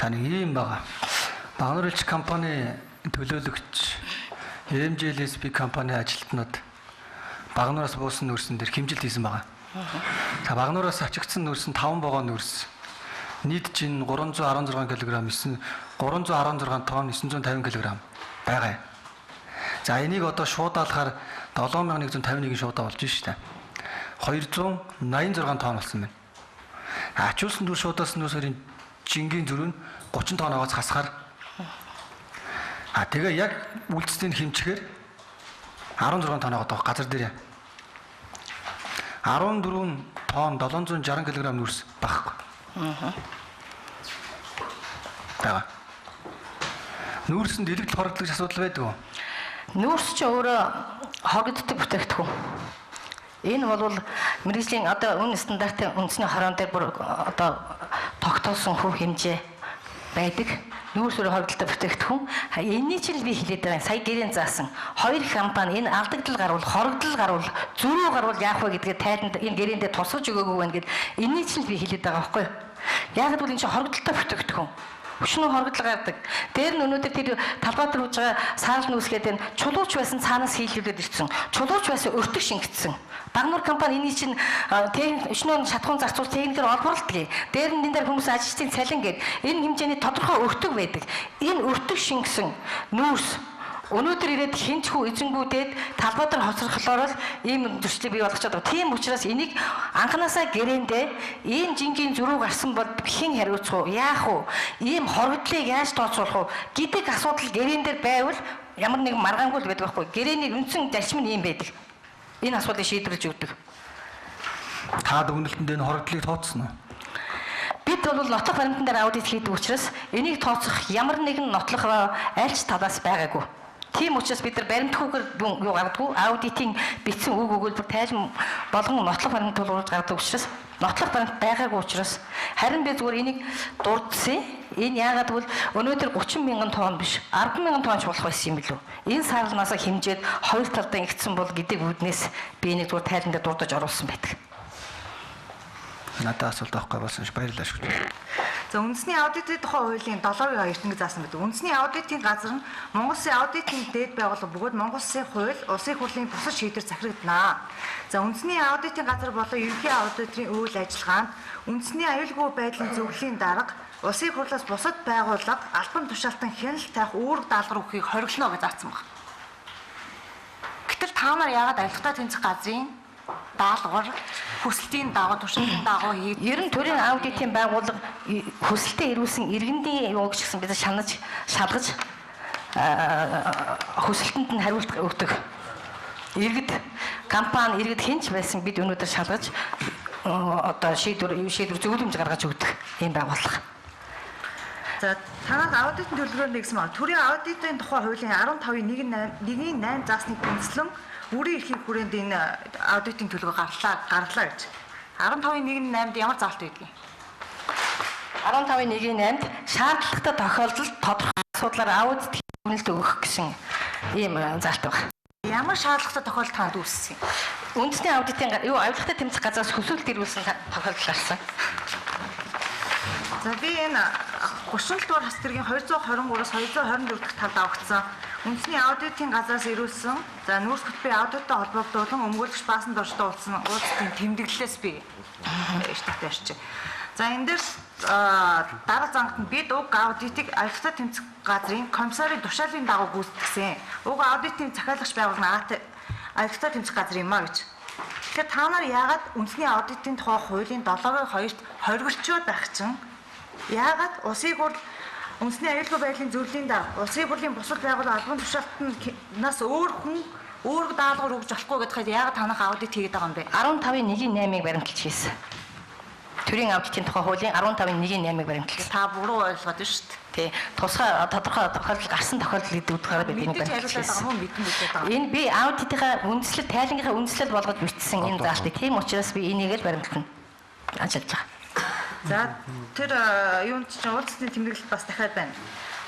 За нэг юм байгаа. Багнуур элч компани төлөөлөгч MJLSP компани ажилтнууд Багнуураас буусан нүүрсэн дээр хэмжилт хийсэн байгаа. За Багнуураас ачигдсан нүүрс нь 5 богоо нүүрс. Нийт чинь 316 кг 316 тонн 950 кг байгаа. За энийг одоо шуудаалахаар 7151 шуудаа болж шүү дээ. 286 тонн болсон байна. Ачуулсан дүүс шуудаас нүүсэрийн жингийн зүрх нь 30 тонноогоос хасахаар тэгээ яг үлдсдийн хэмчгээр 16 тонноогоо газар дээр 14 тонн 760 кг нүүрс багхгүй. Бага. Нүүрсэнд элэгдэл хорогдох асуудал байдаг уу? Нүүрс ч өөрөө хорогддог бүтээгдэхүүн. Энэ бол мэргэжлийн одоо үнэ стандартын үндэсний хорон дээр бүр одоо тогтоосон хөв хэмжээ байдаг. Нүүрс өөрөө хорогдолтой бүтээгдэхүүн. Энэний чинь би хэлээд байгаа. Сая гэрэн заасан. Хоёр компани энэ алдагдал гарвал, хорогдол гарвал, зөрүү гарвал яах вэ гэдгээ тайланд энэ гэрэндээ тусгаж өгөөгүй байна гэд энэний чинь би хэлээд байгаа байхгүй юу? Яг л энэ чинь хорогдолтой бүтээгдэхүүн. Өчнөө хорогдол гардаг. Дээр нь өнөөдөр тэр талбай дээр хууж байгаа саарл нүүсгээд энэ чулууч байсан цаанаас хийлүүлээд ирсэн. Чулууч байсан өртөг шингэцсэн. Багнуур компани энийг чинь өчнөө шатхуун зарцуул техникээр олборлдог. Дээр нь энэ дээр хүмүүс ажилчдын цалин гээд энэ хэмжээний тодорхой өртөг байдаг. Энэ өртөг шингэсэн нүүрс өнөөдөр ирээд хинчхүү эзэнгүүдээд талбай дээр хоцрохлоор л ийм зөрчлийг бий болгочод байгаа. Тийм учраас энийг анханасаа гэрээндээ ийм жингийн зөрүү гарсан бол хэн хариуцах уу? Яах уу? Ийм хорогдлыг яаж тооцоолох уу гэдэг асуудал гэрээн дээр байвал ямар нэгэн маргаангүй л байдаг байхгүй. Гэрээний үндсэн зарчим нь ийм байдаг. Энэ асуудлыг шийдвэрлэж өгдөг. Та дүгнэлтэнд энэ хорогдлыг тооцсон уу? Бид бол нотлох баримтан дээр аудит хийдэг учраас энийг тооцох ямар нэгэн нотлох альч талаас байгаагүй. Тийм учраас бид нар баримтгүйгээр юу гардаггүй аудитын бичсэн үг өгүүлбэр тайлбар болгон нотлох баримт тулгуурлаж гаргадаг учраас нотлох баримт байгаагүй учраас харин би зүгээр энийг дурдсан. Энэ яагаад гэвэл өнөөдөр 30 мянган тонн биш 10 мянган тоннч болох байсан юм билүү. Энэ сарлнаасаа хэмжээд хоёр талдаа ингэсэн бол гэдэг үүднээс би энийг зүгээр тайлбар дээр дурдаж оруулсан байдаг. Надад асуулт авахгүй болсон ш баярлалаа шүү. За үндэсний аудитын тухай хуулийн 7-ийн 2-т ингэ заасан байдаг. Үндэсний аудитын газар нь Монгол Улсын аудитын дээд байгууллага бөгөөд Монгол Улсын хууль, улсын хурлын бусад шийдвэр захирагдана. За үндэсний аудитын газар болон ерөнхий аудиторын үйл ажиллагаанд үндэсний аюулгүй байдлын зөвлөлийн дарга улсын хурлаас бусад байгууллага албан тушаалтан хяналт тавих үүрэг даалгавар өгөхийг хориглоно гэж заасан байна. Гэтэл та нар яагаад авилгатай тэнцэх газрын даалгавар хүсэлтийн дагуу туршилтын дагуу хийх. Ер нь төрийн аудитын байгууллага хүсэлтэд ирүүлсэн иргэндийн юу гэж гисэн бид шалгаж хүсэлтэнд нь хариулт өгдөг. Иргэд компани иргэд хинч байсан бид өнөөдөр шалгаж одоо шийдвэр зөвлөмж гаргаж өгдөг ийм байгууллага. За танаас аудитын төлөвлөгөөр нэгсэн ба төрийн аудитын тухай хуулийн 15.1.8 заасныг үндэслэн бүрийн эрхийн хүрээнд энэ аудитын төлөвлөгөө гарлаа гэж. 15.1.8-д ямар заалт байдгийг? 15.1.8-д шаардлагатай тохиолдолд тодорхой асуудлаар аудит хэмнэлт өгөх гэсэн ийм заалт байна. Ямар шаардлагатай тохиолдол танд үүссэн юм? Үндэсний аудитын авилгатай тэмцэх газраас хүсэлт ирүүлсэн тохиолдол гарсан. За би энэ 37 дугаар хас тэргийн 223-аас 224 дахь талд авагдсан үндэсний аудитын газраас ирүүлсэн за нүүрс хөтөлбөрийн аудиттай холбогдуулан өмгөөлөгч баасан доржтой уулзсан уулзалтын тэмдэглэлээс би штаттай орчих. За энэ дээр дараа зангад бид уг аудитыг авилгатай тэмцэх газрын комиссарын тушаалын дагуу гүйцэтгсэн. Уг аудитын захиалагч байгууллага авилгатай тэмцэх газар юм а гэж. Тэгэхээр та нар яагаад үндэсний аудитын тухай хуулийн 7-2-т хоригдчод байх чинь яагаад улсын хурл үндэсний аюулгүй байдлын зөвлөлийн дарга улсын хурлын бусад байгууллага албан тушаалтнаас өөр хүн өөрөг даалгавар өгж болохгүй гэдгээр яагаад танах аудит хийгээд байгаа юм бэ? 15.1.8-ыг баримталж хийсэн. Төрийн аудитын тухай хуулийн 15.1.8-ыг баримталж. Та буруу ойлгоод байна шүү дээ. Тий. Тодорхой тохиолдол гарсан тохиолдол гэдэг утгаараа бид энийг баримталсан. Энэ би аудитынхаа үндэслэл тайлангийнхаа үндэслэл болгож бичсэн энэ заалтыг. Тийм учраас би энийг л баримтлана. Ажиллаж байгаа. За тэр юунд чинь уулзалтын тэмдэглэлт бас дахиад байна.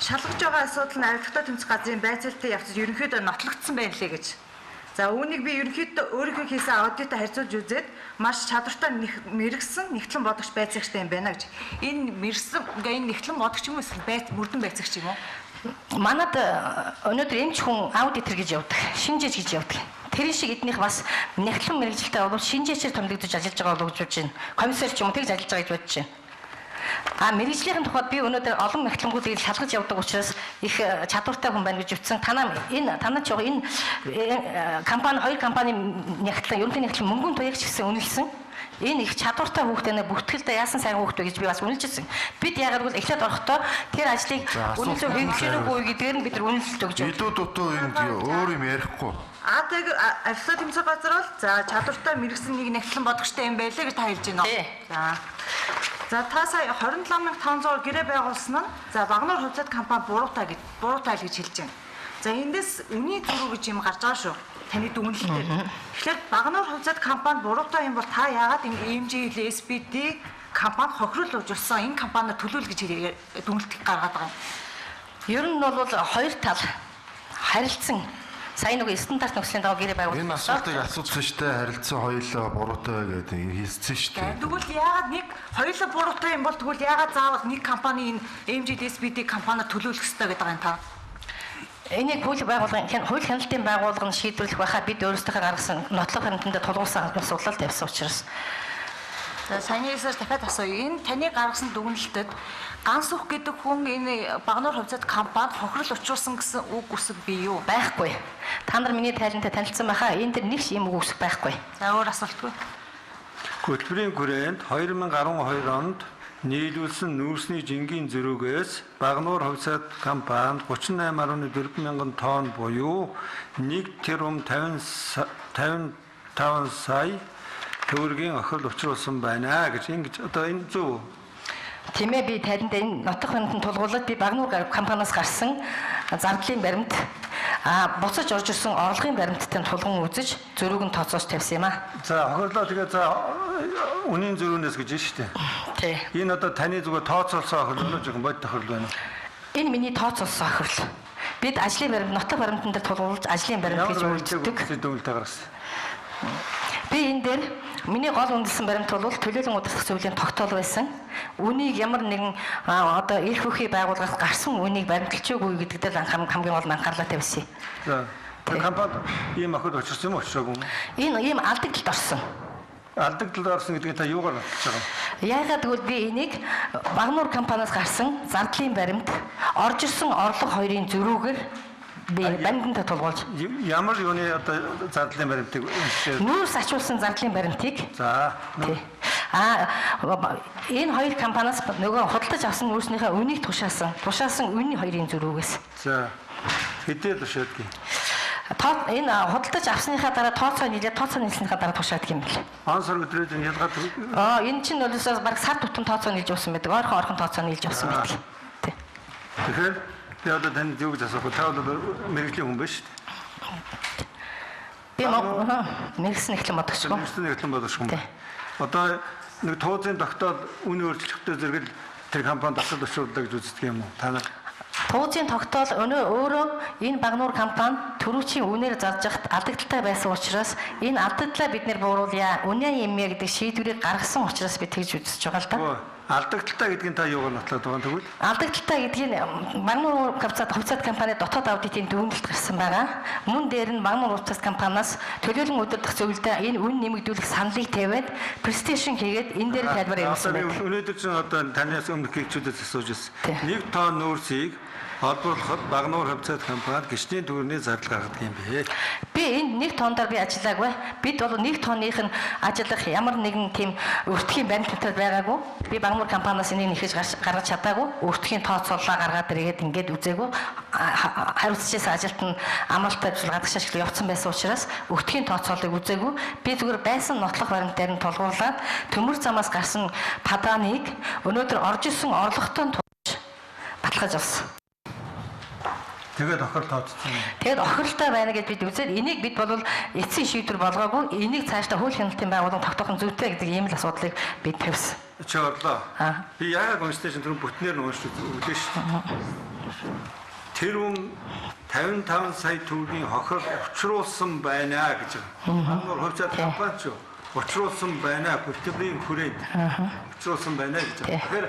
Шалгаж байгаа асуудал нь авилгатай тэмцэх газрын байцаалтын явцад ерөнхийдөө нотлогдсон байна лээ гэж. За үүнийг би ерөнхийдөө өөрийнхөө хийсэн аудитаа харьцуулж үзээд маш чадвартай мэрэгсэн нэгтлэн бодогч байцаагчтай юм байна гэж. Энэ мэрэгсэн энэ нэгтлэн бодогч юм уу эсвэл мөрдөн байцаагч юм уу? Манад өнөөдөр эмч хүн аудитор гэж явдаг, шинжээч гэж явдаг. Тэр шиг эднийх бас нэгтлэн мэрэгжилтэй бол шинжээчээр томилогдож ажиллаж байгаа болов гэж бодож байна. Комиссар ч юм уу тэгж ажиллаж байгаа гэж бодож байна. Мэргэжлийн тухайд би өнөөдөр олон мэхлэнгүүдийг шалгаж явдаг учраас их чадвартай хүн байна гэж утсан. Танаа ч энэ компани хоёр компани нэгтлэн ерөнхий нэгтлэн мөнгөнд туягч гэсэн үнэлсэн. Энэ их чадвартай хүүхдэнэ бүртгэлдээ яасан сайн хүүхдэ гэж би бас үнэлжсэн. Бид яагаад гэвэл эхлээд орохдоо тэр ажлыг үнэлж хийх үгүй гэдгээр нь бид нар үнэлж өгч байна. Илүү дутуу юм өөр юм ярихгүй. Тэг арилгал тэмцээн газар бол за чадвартай мэрэгсэн нэг нэгтлэн бодогчтой юм байлээ гэж та хэлж байна уу? За та сая 27500 гэрээ байгуулсан нь за Багнуур хувьцаат компани буруутай л гэж хэлж байна. За эндээс үний зөрүү гэж юм гарч байгаа шүү. Таны дүгнэлтээр. Тэгэхээр Багнуур хувьцаат компани буруутай юм бол та яагаад энэ EMG SBD компани хохирол ужуулсан энэ компаниар төлөөл гэж дүгнэлт гаргаад байгаа юм? Ер нь бол хоёр тал харилцсан сайн нэг стандарт нөхцөлийн дагуу гэрээ байгуулсан. Энэ асуултыг асуусан штэ харилцан хоёулаа буруутай гэдэг хэлсэн штэ. Тэгвэл яагаад нэг хоёулаа буруутай юм бол тэгвэл яагаад заавал нэг компани энэ EMG SBD компаниар төлөөлөх ёстой гэдэг юм та? Энийг хууль хяналтын байгууллага нь шийдвэрлэх байхад бид өөрсдөө гаргасан нотлох баримтанд тулгуурласан асуудал тавьсан учраас. За саяныхаас дахиад асууя. Энэ таны гаргасан дүгнэлтэд ганс ух гэдэг хүн энэ Багнуур хувьцаат компанид хохирол учруулсан гэсэн үг үсэг бий юу? Байхгүй. Та нар миний тайлантай танилцсан байхаа энэ дэр нэг юм үг үсэг байхгүй. За өөр асуултгүй. Хөтөлбөрийн хүрээнд 2012 онд нийлүүлсэн нүүрсний жингийн зөрүүгээс Багнуур хувьцаат компанид 38.4 мянган тонн буюу 1.55 сая төгрөгийн охирол учруулсан байна гэж ингэж одоо энэ зөв. Тиймээ би тайландаа энэ нотох баримтанд тулгуурлаад би Багнуур компаниас гарсан зардлын баримт буцаж орж ирсэн орлогын баримттай тулгуун үзэж зөрүүг нь тооцоож тавьсан юм аа. За хохирлоо тэгээ за үнийн зөрүүнээс гэж байна шүү дээ. Тий. Энэ одоо таны зүгээр тооцоолсон охирол жоохон бод тохирол байна. Энэ миний тооцоолсон охирол. Бид ажлын баримт нотох баримтанд тулгуурлаж ажлын баримт гэж үйлддэг. Дүгнэлтээ гаргасан. Би энэ дээр миний гол үнэлсэн баримт бол төлөөлөн удирдах зөвлөлийн тогтоол байсан. Үнийг ямар нэгэн одоо эрх үхий байгууллагаас гарсан үнийг баримталчаагүй гэдэг дээр хамгийн гол анхаарлаа тавьсан. За компанид ийм охид очирсан юм уу очироогүй юм? Энэ ийм алдагдлалд орсон. Алдагдлалд орсон гэдгийг та юугаар баталж байгаа юм? Яагаад гэвэл би энийг Багнуур компаниас гарсан зардлын баримт орж ирсэн орлого хоёрын зөрүүгээр би баримтанд тулгуулж. Ямар юуны одоо зардлын баримтыг нүүрс ачуулсан зардлын баримтыг. За. Энэ хоёр компаниас нөгөө худалдаж авсан нүүрснийхээ үнийг тушаасан үнийн хоёрын зөрүүгээс. За. Хэдээ тушаадгийг? Энэ худалдаж авсныхаа дараа тооцоо нийлснийхаа дараа тушаадаг юм бэл. Он сар өдрөөд энэ ялгаад энэ чинь өөрөөсөө баг сар тутам тооцоо нийлж явсан байдаг. Ойрхон тооцоо нийлж явсан байдаг. Тий. Тэгэхээр би одоо танд юу гэж асуух вэ? Та бол мэрэгжлийн хүн биш үү? Би мэрэгсэн нэгтлэн бодогч юм. Мэрэгсэн нэгтлэн бодогч хүн. Одоо нэг тууцын тогтоол үн өөрчлөлттэй зэрэгэл тэр компанид асуудал учруулдаг гэж үздэг юм уу? Та нар Тууцын тогтоол өөрөө энэ Багнуур компани төрүүчийн үнээр зарж хат алдагдaltaй байсан учраас энэ алдагдлаа бид нэр бууруулъя. Үнэн юм яа гэдэг шийдвэрийг гаргасан учраас би тэгж үзэж байгаа л да. Алдагдaltaй гэдгийг та юугаар нотлоод байгаа юм тэгвэл? Алдагдaltaй гэдгийг Багнуур хувьцаат компани дотоод аудитын дүгнэлт гарсан байгаа. Мөн дээр нь Багнуур хувьцаат компаниас төлөөлөн удирдах зөвлөлдөө энэ үн нэмэгдүүлэх саналыг тавиад престейшн хийгээд энэ дээр тайлбар явуулсан байна. Өнөөдөр чинь одоо танаас өмнөх гэгчүүдээс асууж ирсэн. 1 тонн нүүрсийг холбоорлоход Багнуур хувьцаат компанид гişний төгрөгийн зардал гаргадаг юм бэ? Би энэ 1 тонноор би ажиллаагүй. Бид бол 1 тонных нь ажиллах ямар нэгэн тийм өртгийн баримттай байгаагүй. Би Багнуур компаниас энийг нэхэж гаргаж чадаагүй. Өртгийн тооцооллоо гаргаад ирээд ингээд үзээгүй. Хариуцчээс ажилт нь амралттай гадагш ашиглах явцсан байсан учраас өртгийн тооцоолыг үзээгүй. Би зүгээр байсан нотлох баримтаар нь тулгуурлаад төмөр замаас гарсан падааныг өнөөдөр орж ирсэн орлоготой баталгааж авсан. Тэгээд охирол тооцсон. Тэгээд охиролтой байна гэж бид үзээд энийг бид бол эцсийн шийдвэр болгоогүй. Энийг цаашдаа хууль хяналтын байгууллага тогтоох нь зүйтэй гэдэг ийм л асуудлыг бид тавьсан. Чи орлоо. Би яагаад конституцийн түрүү бүтнээр нь уншиж үзлээ шүү дээ. тэр хүн 55 сая төгрөгийн хохирол учруулсан байна гэж байна. Багнуур хувьцаат компани ч учруулсан байна. Бүртгэлийн хүрээнд учруулсан байна гэж байна. Тэгэхээр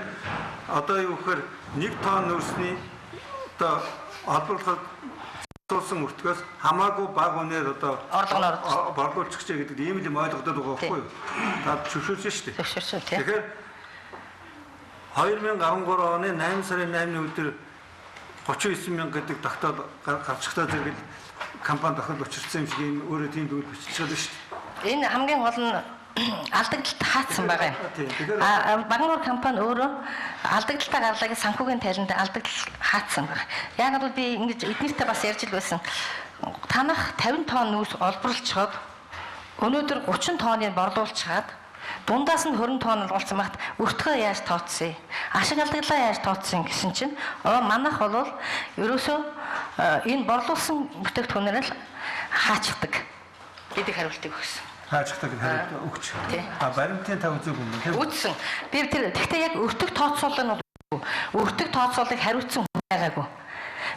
одоо юу гэхээр 1 тонн нөөцний одоо олборлоход тулсан өртгөөс хамаагүй баг үнээр одоо борлуулж өгчээ гэдэг ийм л юм ойлгодод байгаа байхгүй юу? Та зөвшөөрсөн шүү дээ. Зөвшөөрсөн тийм. Тэгэхээр 2013 оны 8 сарын 8-ны өдөр 39 мянга гэдэг тогтоол гарчихтаа зэрэг компани тохиол учирсан юм шиг ийм өөрөө тийм зүйл биччихсэн шүү дээ. Энэ хамгийн гол нь алдагдaltaд хаацсан байгаа юм. Багнуур компани өөрөө алдагдaltaа гарлаа гэж санхүүгийн тайланд алдагдал хаацсан байна. Яг л би ингэж эднэртэй бас ярьж л байсан. Танах 50 тонн нүүрс олборлцоход өнөөдөр 30 тонныг борлуулчихад дундаас нь 20 тонн олгуулсан багт өртгөө яаж тооцсон? Ашиг алдаглаа яаж тооцсон гэсэн чинь манайх бол ерөөсөө энэ борлуулсан бүтээгдэхүүнээр л хаачдаг гэдэг хариултыг өгсөн. Хаачдаг хариулт өгч. Баримтын тав үзэг юм тийм. Үзсэн. Би тэр гэхдээ яг өртөг тооцоолол нь өртөг тооцоолыг хариуцсан байгаагүй.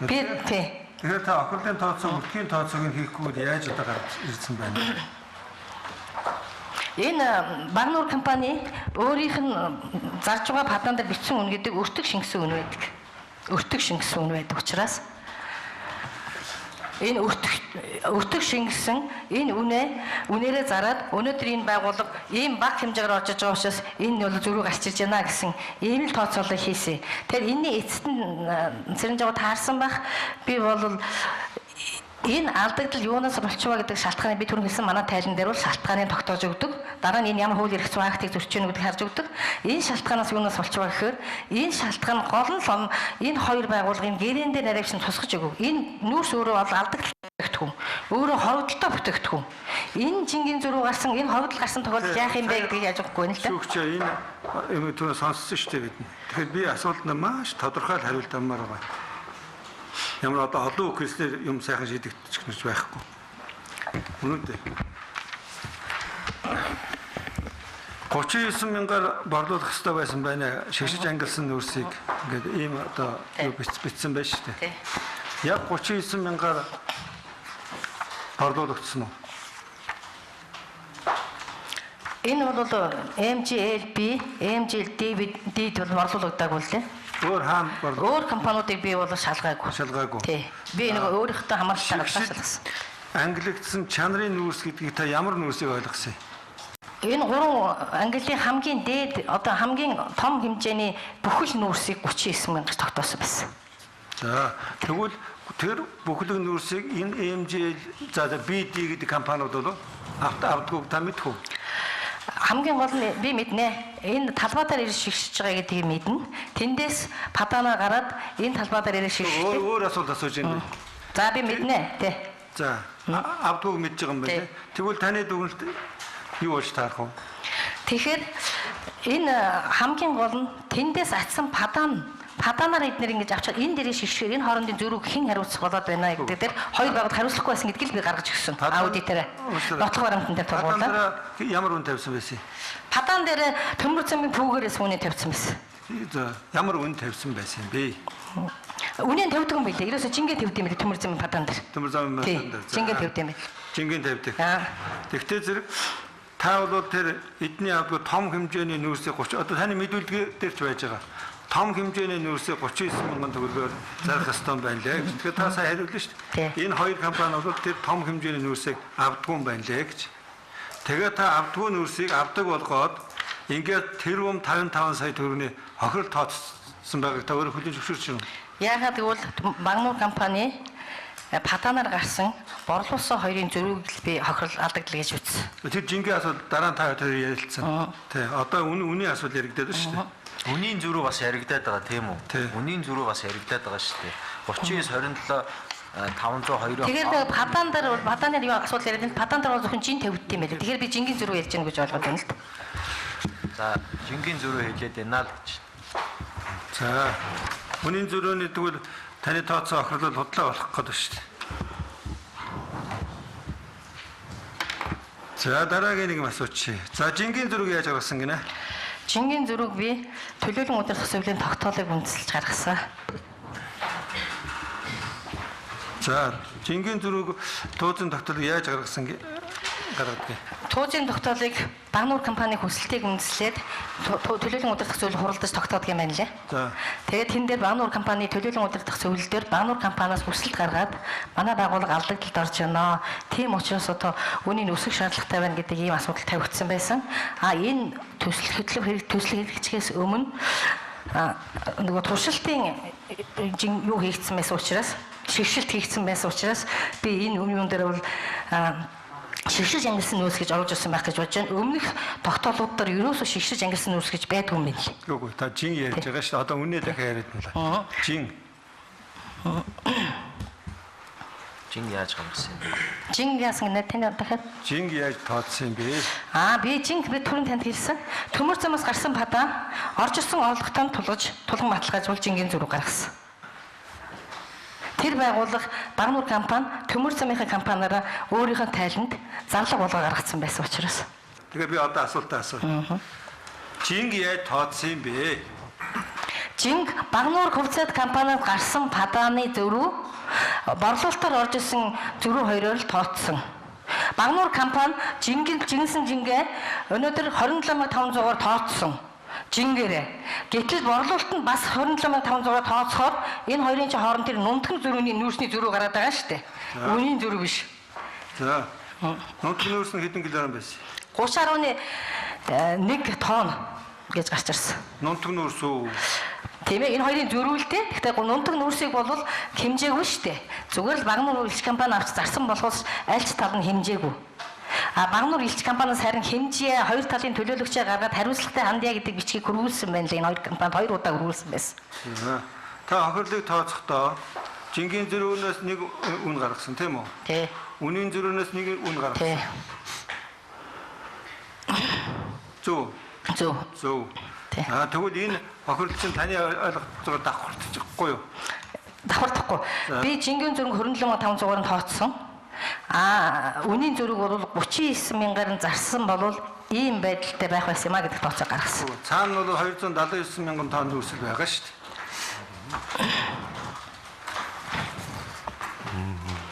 Би тий. Тэгэхээр та охирлын тооцоо, өртгийн тооцоог хийхгүй яаж одоо гарч ирсэн байна? Энэ Багнуур компани өөрийнх нь зарж байгаа падаан дээр бичсэн үн гэдэг өртөг шингэсэн үн байдаг. Өртөг шингэсэн үн байдаг учраас энэ өртөг шингэсэн энэ үнээрээ зараад өнөөдөр энэ байгууллага ийм баг хэмжээгээр орж иж байгаа учраас энэ бол зөрүү гарч ирж байна гэсэн ийм л тооцоолол хийсэн. Тэгэхээр энэний эцэст нь Цэрэнжав таарсан байх би бол энэ алдагдал юунаас болчихваа гэдэг шалтгааны би түрүү хэлсэн манай тайлан дээр бол шалтгааныг тогтоож өгдөг. Дараа нь энэ ямар хууль эрх зүйн актыг зөрчиж өгнө гэдгийг харж өгдөг. Энэ шалтгаанаас юунаас болчихваа гэхээр энэ шалтгаан гол нь энэ хоёр байгууллагын гэрэн дээр наривч тусгаж өгөв. Энэ нүүрс өөрөө бол алдагдал бүтээгдэхүүн. Өөрөө ховдолтой бүтээгдэхүүн. Энэ жингийн зөрүү гарсан, энэ ховдол гарсан тохиолдолд яах юм бэ гэдгийг яаж өгөхгүй нь л дээ. Шүүгч энэ юм түрүү сонссон шүү дээ бид. Тэгэхээр би асуултанд маш тодорхой хариулт аммаар байгаа. Ямар одоо олон үхэлсээр юм сайхан шийдэгдчих гэж байхгүй. Үнэндээ 39 мянгаар борлуулах хэрэгтэй байсан байна. Шигшиж ангилсан нөөцийг ингээд ийм одоо юу бичсэн байж шүү дээ. Яг 39 мянгаар борлуулагдсан уу? Энэ бол MGLB, MGLD бол борлуулагдаагүй лээ. Өөр хаан өөр компаниудыг би бол шалгаагүй. Шалгаагүй. Тий. Би нэг өөрийнхөө хамааралтай шалгасан. Англигдсан чанарын нүүрс гэдгийг та ямар нүүрсийг ойлгосон юм? Энэ гурван Английн хамгийн дээд одоо хамгийн том хэмжээний бүхэл нүүрсийг 39 мянгаас тогтоосон байсан. За тэгвэл тэр бүхэл нүүрсийг энэ MGL за BD гэдэг компаниуд бол авдаггүй та мэдэх үү? Хамгийн гол нь би мэднэ. Энэ талбай дээр ирж шигшиж байгаа гэдгийг мэднэ. Тэндээс падаанаа гараад энэ талбай дээр ирж шигшиж. Өөр асуулт асууж байна. За би мэднэ. Тий. За авдаггүй мэдж байгаа юм байна. Тэгвэл таны дүгнэлт юу болж таарах вэ? Тэгэхээр энэ хамгийн гол нь тэндээс атсан падаанаар эднэр ингэж авчаад энэ дээрээ шигшгээр энэ хоорондын зөрүүг хэн хариуцах болоод байна гэдэг дээр хоёр байгууллага хариуцлахгүй байсан гэдгийг би гаргаж өгсөн. Аудитээр нотлох баримтан дээр тулгуурлаа. Ямар үн тавьсан байсан? Падаан дээр төмөр замын пүүгээрээс үнэ тавьсан байсан. За ямар үн тавьсан байсан бэ? Үнэ тавьдаг юм билээ. Ерөөсө жингээ тавьд юм билээ төмөр замын падаан дээр. Төмөр замын падаан дээр. Жингээ тавьд юм билээ. Жингээ тавьдаг. Тэгтээ зэрэг та бол тэр эдний авдгүй том хэмжээний нүүрсийг 30 одоо таны мэдүүлгээр дээр ч байж байгаа. Том хэмжээний нүүрсийг 39 мянган төгрөгөөр зарах ёстой байна лээ. Тэгэхээр та сайн хариулна шүү дээ. Энэ хоёр компани бол тэр том хэмжээний нүүрсийг авдаггүй юм байна лээ гэж. Тэгээ та авдаггүй нүүрсийг авдаг болгоод ингээд тэр 55 сая төгрөгийн хохирол тооцсон байгааг та өөрөө хүлээн зөвшөөрч байна. Яагаад гэвэл Багнуур компани падаанаар гарсан борлуулсан хоёрын зөрүүг би хохирол алдагдал гэж үзсэн. Тэр жингийн асуудал дараа нь та хоёр ярилцсан. Тий. Одоо үнийн асуудал яригдаад байна шүү дээ. Үнийн зөрүү бас яригдаад байгаа тийм үү? Үнийн зөрүү бас яригдаад байгаа шүү дээ. 39 27 502. Тэгэхээр падаан дээр юу асуудал яриад байна? Падаан дээр бол зөвхөн жин тавьд юм байлээ. Тэгэхээр би жингийн зөрүү ярьж гэнэ гэж ойлгоод байна л да. За, жингийн зөрүү хэлээд байна л гэж. За. Үнийн зөрөөний тэгвэл таны тооцоо охирлол худлаа болох гэдэг шүү дээ. За дараагийн нэг асуучих. За жингийн зөрүүг яаж гаргасан гинэ? Жингийн зөрүүг би төлөөлөн удирдах зөвлөлийн тогтоолыг үндэслэж гаргасан. За, жингийн зүрэг туузын тогтоолыг яаж гаргасан гаргадаг? Туузын тогтоолыг Багнуур компани хүсэлтийг үндэслээд төлөөлөн удирдах зөвлөл хуралдаж тогтоодог юм байна лээ. За. Тэгээд тэн дээр Багнуур компани төлөөлөн удирдах зөвлөл дээр Багнуур компаниас хүсэлт гаргаад манай байгууллага алдагдлалд орж байна. Тийм учраас одоо үүнийг өсөх шаардлагатай байна гэдэг ийм асуудал тавигдсан байсан. Энэ төсөл хэрэгжихээс өмнө нөгөө туршилтын юу хийгдсэн байсан учраас шигшилт хийгдсэн байсан учраас би энэ юм дээр бол шигшиж ангилсан нөөц гэж оруулж ирсэн байх гэж бодож байна. Өмнөх тогтоолууд дээр ерөөсөө шигшиж ангилсан нөөц гэж байдгүй юм байна лээ. Үгүй та жин ярьж байгаа шүү. Одоо үнэ дахиад яриад нь л. Жин. Жин яаж гаргасан юм бэ? Жин яасан гэнэ тань дахиад. Жин яаж тооцсон юм бэ? Би жин би түрүүн танд хэлсэн. Төмөр замаас гарсан падаа орж ирсэн орлоготой тулгаж тулган баталгаажуул жингийн зүрх гаргасан. Тэр байгууллага Багнуур компани төмөр замынхаа компаниараа өөрийнхөө тайланд зарлага болгоо гаргацсан байсан учраас. Тэгээ би одоо асуултаа асуув. Жинг яаж тооцсон юм бэ? Жинг Багнуур хувьцаат компаниуд гарсан падааны зөрүү борлуулалтаар орж исэн зөрүү хоёроор л тооцсон. Багнуур компани жинсэн жингээ өнөөдөр 27500-аар тооцсон. Жингэрээ. Гэтэл борлуулалт нь бас 27500-аар тооцохоор энэ хоёрын чинь хооронд тэр нунтган зөрүүний нүүрсний зөрүү гараад байгаа шүү дээ. Үнийн зөрүү биш. За. Нунтган нүүрс нь хэдэн килограмм байсан? 30.1 тонн гэж гарч ирсэн. Нунтган нүүрс үү? Тийм ээ, энэ хоёрын зөрүүлтэй. Гэхдээ нунтган нүүрсийг бол хэмжээгүй шүү дээ. Зүгээр л Багнуур улс компани авч зарсан болохоос аль ч тал нь хэмжээгүй. Багнуур элч компаниас харин хэмжээ хоёр талын төлөөлөгчөө гаргаад хариуцлагатай хандъя гэдэг бичгийг хөрвүүлсэн байна л энэ хоёр компанид 2 удаа хөрвүүлсэн байсан. Та хохирлыг тооцохдоо жингийн зөрүүнөөс нэг үн гаргасан тийм үү? Тий. Үнийн зөрүүнөөс нэг үн гаргасан. Тий. Зөв. Тий. Тэгвэл энэ хохирол чинь таны ойлгож байгаа давхартчихгүй юу? Давхартахгүй. Би жингийн зөрөнгө 27500-аар тооцсон. Үнийн зөрөг бол 39000-аар зарсан болвол ийм байдалтай байх байсан юм а гэдэг тооцоо гаргасан. Цаана бол 279,000 тонн нөөцөл байгаа шүү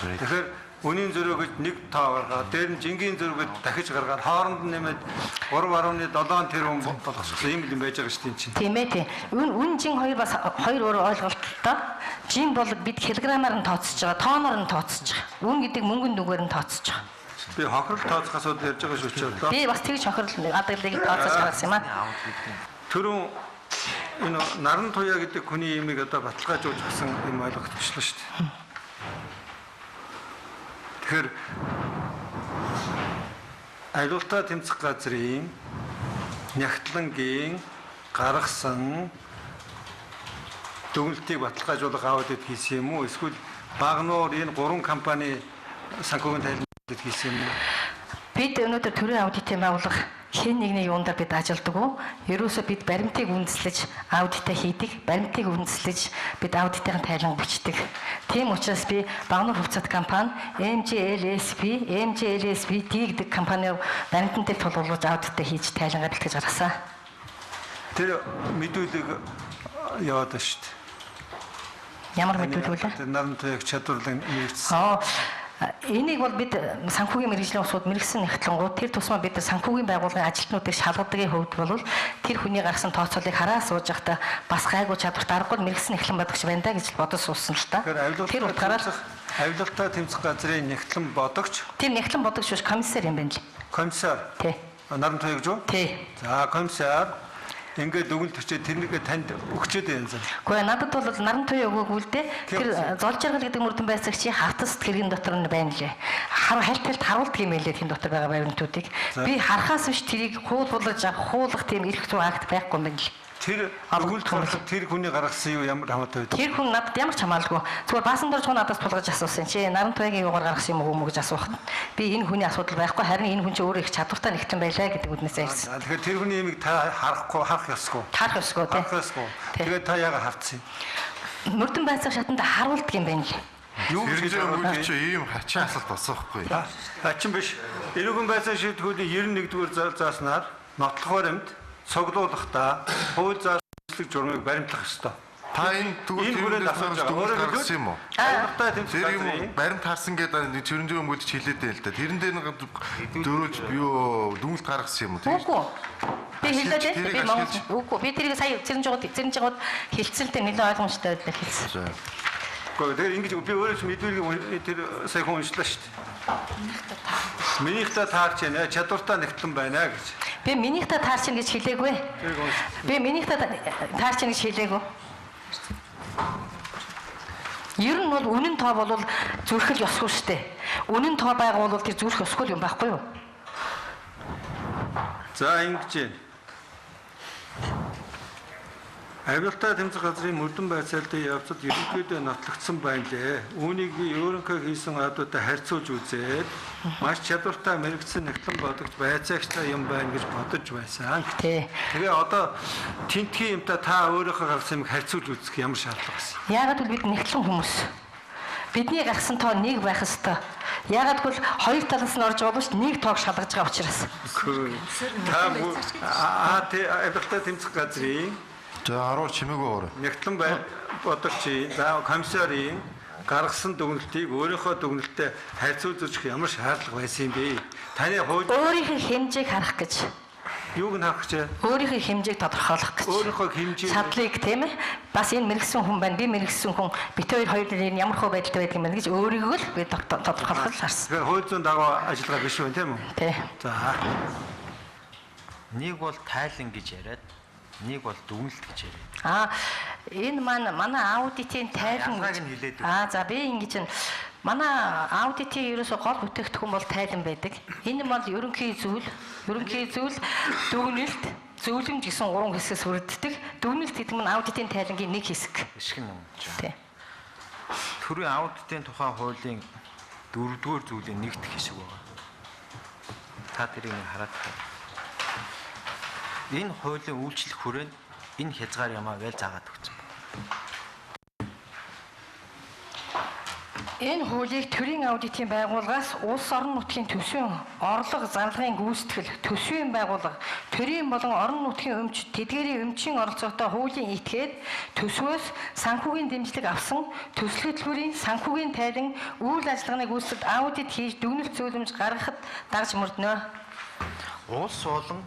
дээ. Тэгэхээр үнийн зөрөгөд нэг тоо гаргаад дээр нь жингийн зөрөгөд дахиж гаргаад хооронд нь нэмээд 3.7 тэрбум болгосон юм байж байгаа шүү дээ. Тийм ээ тийм. Үн жин хоёр бас хоёр өөр ойлголттой. Жин бол бид килограммаар нь тооцож байгаа, тонноор нь тооцож байгаа. Үн гэдэг мөнгөн дүгээр нь тооцож байгаа. Би хохирол тооцохоос ud ярьж байгаа шүү дээ. Би бас тэгж хохирол адгалыг тооцож гаргасан юм а. Түрүүн энэ наран туяа гэдэг хүний имийг одоо баталгаажуулж гисэн юм ойлгогдчихлоо шүү дээ. Тэгэхээр аюултай тэмцэх газрын нягтлангийн гаргасан дүгнэлтийг баталгаажуулах аудит хийсэн юм уу? Эсвэл Багнуур энэ 3 компани санхүүгийн тайлбарлалт хийсэн юм уу? Бид өнөөдөр төрийн аудитын байгууллага хэн нэгний юундаа бид ажилдаг уу? Ерөөсөө бид баримтыг үндэслэж аудитаа хийдэг. Баримтыг үндэслэж бид аудитын тайлан бичдэг. Тийм учраас би Багнуур хувьцаат компани MJLSP гэдэг компани баримтан дээр тулгуурлаж аудитаа хийж тайлан бэлтгэж гаргасан. Тэр мэдүүлэг яваад байна шүү дээ. Ямар мэдүүлэг вэ? Наран туяаг чадварлаг нэгдсэн. Энийг бол бид санхүүгийн мэргэжлийн усууд мэрэгсэн нэгтлэнгууд тэр тусмаа бид санхүүгийн байгууллагын ажилтнуудыг шалгадгийн хувьд бол тэр хүний гаргасан тооцоолыг хараа сууж байхдаа бас гайгүй чадвартай аргагүй мэрэгсэн нэгтлэн бодогч байна да гэж бодож суусан л та. Тэр утгаараа авилгалтай тэмцэх газрын нэгтлэн бодогч. Тэр нэгтлэн бодогч биш комиссар юм байна л. Комиссар. Тий. Наран туяаг юу? Тий. За комиссар ингээд дүгнэлт өчөө тэрнийг танд өгчөөд байна зам. Гэхдээ надад бол наран туяа өгөөгүй л дээ. Тэр золж жаргал гэдэг мөрдөн байцаагч хавтас тэргийн дотор нь байна лээ. Хальт харуулдаг юм байлээ тийм дотор байгаа баримтуудыг. Би харахаас биш тэрийг хуулбарлаж хуулах тийм эрх зүйн акт байхгүй юм байна л. Тэр өгүүлбэр тэр хүний гаргасан юу ямар хамаатай вэ? Тэр хүн надад ямар ч хамаалаггүй. Зүгээр баасан дор чуу надаас тулгаж асуусан чи наран туяагийн юугаар гаргасан юм уу гэж асуух. Би энэ хүний асуудал байхгүй харин энэ хүн чи өөрөө их чадвартай нэгтэн байлаа гэдэг үднээсээ ирсэн. Тэгэхээр тэр хүний имийг та харах ёсгүй. Харах ёсгүй тийм. Тэгээд та яагаад хавцсан? Мөрдөн байцаах шатанд харуулдаг юм байна л. Юу гэж үгүй чи ийм хачин асуулт асуухгүй. Хачин биш. Эрүүгэн байцаах шийдвэрийн 91-р зааснаар нотлох баримт цуглуулахдаа хууль заасан журмыг баримтлах ёстой. Та энэ Энэ хүрээнд асууж байгаа. Өөрөөр хэлбэл юм уу? аялалтай тэмцэх Тэр юм газрын баримт харсан гэдэг тэрэн дээр өмгөлж хэлээд байл л да. Тэрэн дээр нэг дөрүүлж юу дүнэлт гаргасан юм уу? Үгүй. Би хэлээд тэрийг би Монгол ашиглаж- үгүй. Би тэрийг сая зэрэнжгууд хэлцэлтэй нэлээд ойлгомжтой байлаа хэлсэн. За. Гэхдээ тэр ингэж би өөрөө ч мэдүүлгийг тэр сая хүн уншлаа шүү дээ. Минийхтэй таарч яана чадвартай нэгтлэн байна гэж. Би минийхтэй таарч ин гэж хэлээгүй. Би минийхтэй таарч ин гэж хэлээгүй. Ер нь бол үнэн тоо бол зүрхэл ёсгүй шүү дээ. Үнэн тоо байгаа бол тэр зүрх ёсгүй юм байхгүй юу? За ингэж аялалтай тэмцэх газрын мөрдөн байцаалтын явцад ерөнхийдөө нотлогдсон байна лээ. Үүнийг би өөрийнхөө хийсэн адуутай харьцуулж үзээд маш чадвартай мэрэгдсэн нэгтлэн бодогч байцаагчтай юм байна гэж бодож байсан. Тий. Тэгээ одоо тентгийн юмтай та өөрийнхөө гаргасан юмыг харьцуулж үзэх ямар шаардлага байна? Яагаад бол бид нэгтлэн хүмүүс. Бидний гаргасан тоо нэг байх ёстой. Яагаад бол хоёр талаас нь орж байгаа шүү нэг тоог шалгаж байгаа учраас. Та аялалтай тэмцэх газрын За харуул чимээгүй өөр. нэгтлэн бодогчийн за комиссарын гаргасан дүгнэлтийг өөрийнхөө дүгнэлтэд харьцуулж үзэх ямар шаардлага байсан юм бэ? Таны хууль Өөрийнхөө хэмжээг харах гэж. юуг нь харах гэж? Өөрийнхөө хэмжээг тодорхойлох гэж. Өөрийнхөө хэмжээ Шатлыг тийм ээ. Бас энэ мэрэгсэн хүн байна. Би мэрэгсэн хүн. Бид хоёр нэр ямар хөө байдалтай байдаг юм бэ гэж өөрийгөө л би тодорхойлох шаарсан. тэгэхээр хууль зүйн дагуу ажиллагаа биш үү тийм үү? Тий. За Нэг бол тайлан гэж яриад, нэг бол дүгнэлт гэж яриад. Энэ манай аудитын тайлан Ялгааг нь хэлээд гэж. За би ингэж нь манай аудитын ерөөсө гол бүтээгдэхүүн бол тайлан байдаг. Энэ бол ерөнхий зүйл дүгнэлт, зөвлөмж гэсэн 3 хэсгээс бүрддэг. Дүгнэлт гэдэг нь аудитын тайлангийн нэг хэсэг. Ишгэн юм чинь. Тий. Төрийн аудитын тухай хуулийн 4-р зүйлийн нэгдэх хэсэг байгаа. Та тэрийг нэг хараад байна. Энэ хуулийн үйлчлэх хүрээнд энэ хязгаар ямаа гэж заагаад өгсөн байна. Энэ хуулийг төрийн аудитын байгууллагаас улс орон нутгийн төсвийн орлого зарлагын гүйцэтгэл, төсвийн байгууллага, төрийн болон орон нутгийн өмчт, тэдгээрийн өмчийн оролцоотой хуулийн этгээд төсвөөс санхүүгийн дэмжлэг авсан төсөл хөтөлбөрийн санхүүгийн тайлан үйл ажиллагааны гүйцэтгэл аудит хийж дүгнэлт зөвлөмж гаргахад дагж мөрднө. Улс болон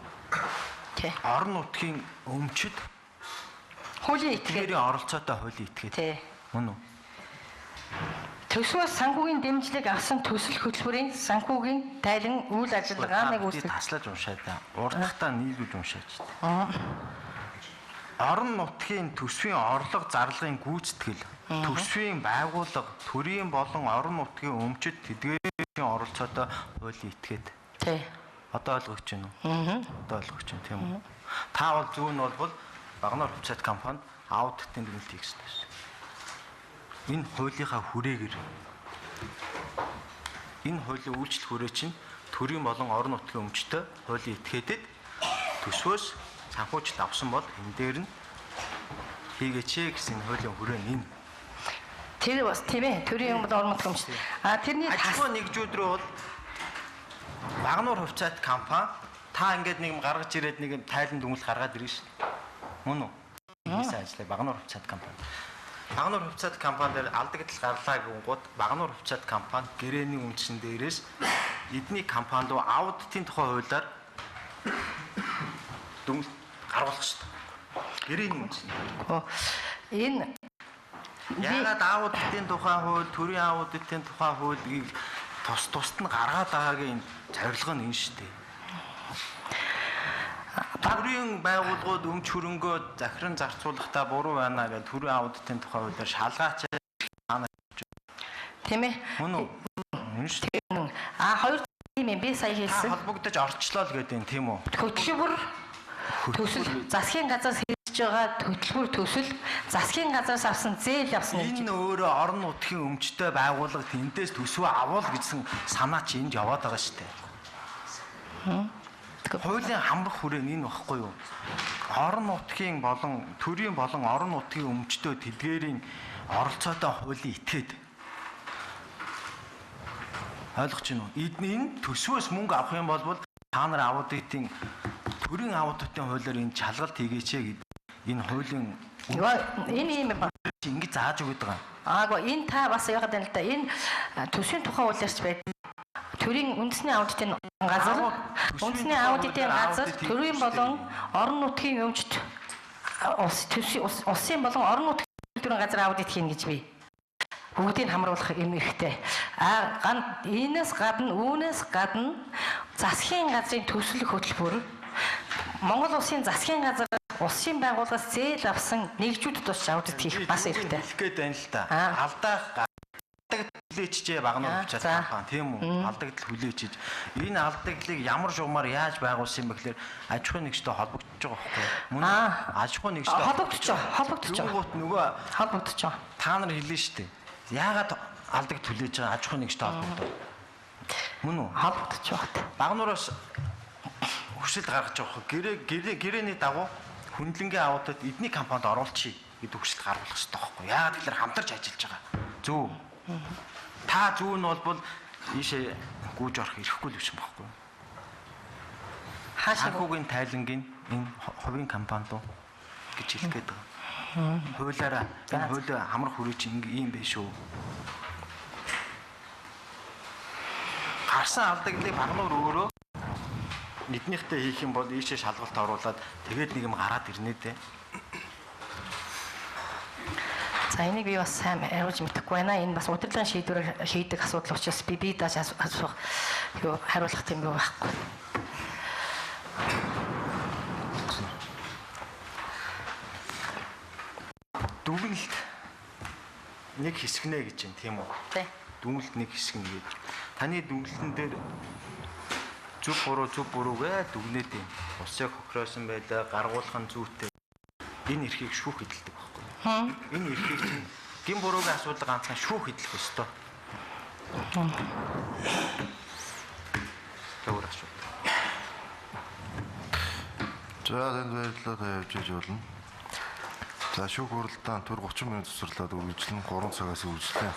Тий. орон нутгийн өмчөд Хуулийн этгээд тэдгээрийн оролцоотой хуулийн этгээд. тий. Мөн үү? Төсвөөс санхүүгийн дэмжлэг авсан төсөл хөтөлбөрийн санхүүгийн тайлан үйл ажиллагааны гүйцэтгэл. Таслаж уншаад урдахтаа нийлүүлж уншаач. Орон нутгийн төсвийн орлого зарлагын гүйцэтгэл, төсвийн байгууллага, төрийн болон орон нутгийн өмчөд тэдгээрийн оролцоотой хуулийн этгээд. Тий. Одоо ойлгогч байна уу? Одоо ойлгогч байна тийм үү? Та бол зүүн бол Багнаар хувьцаат компанид аудитын дүгнэлт хийх ёстой шүү. Энэ хуулийнхаа хүрээгээр энэ хуулийн үйлчлэх хүрээ чинь төрийн болон орон нутгийн өмчтөй хуулийн этгээдэд төсвөөс санхүүжилт авсан бол энэ дээр нь хийгээч гэсэн хуулийн хүрээ нь энэ. Тэр бас тийм ээ. Төрийн орон нутгийн өмчт. Тэрний Альчгүй нэгжүүд рүү бол Багнуур хувьцаат компани та ингээд нэг юм гаргаж ирээд нэг юм тайлан дүгнэлт гаргаад ирнэ шүү. Мөн үү? Ийсэн ажлаа Багнуур хувьцаат компани. Багнуур хувьцаат компани дээр алдагдал гарлаа гэнгүүт Багнуур хувьцаат компани гэрээний үндсэн дээрээс эдний компанид аудитын тухай хуулиар дүгнэлт гаргуулах шүү. Гэрээний үндсэн. энэ Яагаад аудитын тухай хууль, төрийн аудитын тухай хуулийг тусад нь гаргаад байгаагийн зорилго нь энэ шүү дээ. Төрийн байгууллагууд өмч хөрөнгөө захиран зарцуулахдаа буруу байна гэдэг төрийн аудитын тухай хуулиар шалгаач. тийм ээ. Мөн үү? Энэ шүү дээ. Хоёр тийм ээ. Би сая хэлсэн. Холбогдож орчлоо л гэдэг юм тийм үү? Хөтөлбөр төсөл засгийн газраас хэрэгжиж байгаа хөтөлбөр төсөл засгийн газраас авсан зээл авсан гэж. Энэ өөрөө орон нутгийн өмчтэй байгууллага тэндээс төсвөө авуул гэсэн санаа чи энд яваад байгаа шүү дээ. Хуулийн хамрах хүрээ нь энэ багхгүй юу? Орон нутгийн болон төрийн болон орон нутгийн өмчтөө тэдгээрийн оролцоотой хуулийн этгээд ойлгож байна уу? Энэ төсвөөс мөнгө авах юм бол та нар аудитын төрийн аудитын хуулиар энэ чалгалт хийгээч гэдэг энэ хуулийн Энэ юм ба. Ингэ зааж өгöd байгаа. Энэ та бас яагаад байна л да. Энэ төсвийн тухай хуулиарч байдаг. Төрийн үндэсний аудитын газар, үндэсний аудитын газар, төрийн болон орон нутгийн өмчт улсын болон орон нутгийн төрийн газар аудит хийн гэж бий. Бүгдийг хамруулах юм хэрэгтэй. Үүнээс гадна засгийн газрын төсөлөх хөтөлбөр Монгол улсын засгийн газар улсын байгууллагаас зээл авсан нэгжүүдэд тус аудит хийх бас хэрэгтэй. Хэлэх гээд байна л да. Алдагдал хүлээчжээ багнуур хувьчаад компани тийм үү? Алдагдал хүлээчиж энэ алдагдлыг ямар шугамар яаж байгуулсан бэ гэхээр аж ахуйн нэгжтэй холбогдож байгаа байхгүй юу? Мөн аж ахуйн нэгжтэй холбогдож байгаа. Нөгөө холбогдож байгаа. та нар хэлнэ шүү дээ. Яагаад алдагт хүлээж байгаа аж ахуйн нэгжтэй холбогдов? Мөн үү? Холбогдож байгаа. Багнуураас хүсэл гаргаж байгаа хөө гэрээний дагуу хүндлэнгийн аудит эдний компанид оруулчих гэдэг хүсэл гаргах хэрэгтэй байхгүй. Яагаад гэхээр хамтарч ажиллаж байгаа. Зөв. Та зүү нь бол ийшээ гүйж орох ирэхгүй л биш юм байхгүй. Санхүүгийн тайлангийн энэ хувийн компани доо гэж хэлэх гээд байгаа. Хуулаараа энэ хууль хамрах хүрээч ийм байх шүү. Гарсан алдагдлыг багнуур өөрөө эднийхтэй хийх юм бол ийшээ шалгалт оруулаад тэгээд нэг юм гараад ирнэ дээ. За энийг би бас сайн хариулж мэдэхгүй байна. Энэ бас удирдлагын шийдвэрээр шийдэх асуудал учраас би дааш асуух хариулах юм байхгүй. Дүгнэлт нэг хэсэг нэ гэж юм тийм үү? Тий. Дүгнэлт нэг хэсэг нэ гэж. Таны дүгнэлтэн дээр зүг буруугээ дүгнээд юм. Усыг хохироосон байлаа, гаргуулах нь зүйтэй. Энэ эрхийг шүүх хэдэлдэг байхгүй юу? Энэ эрхийг чинь гин буруугийн асуудал ганцхан шүүх хэдлэх ёстой. Төвөр асуудал. За танд баярлалаа та явж иж болно. За шүүх хуралдаан түр 30 минут цэцэрлээд үргэлжлэн 3 цагаас үргэлжлээ.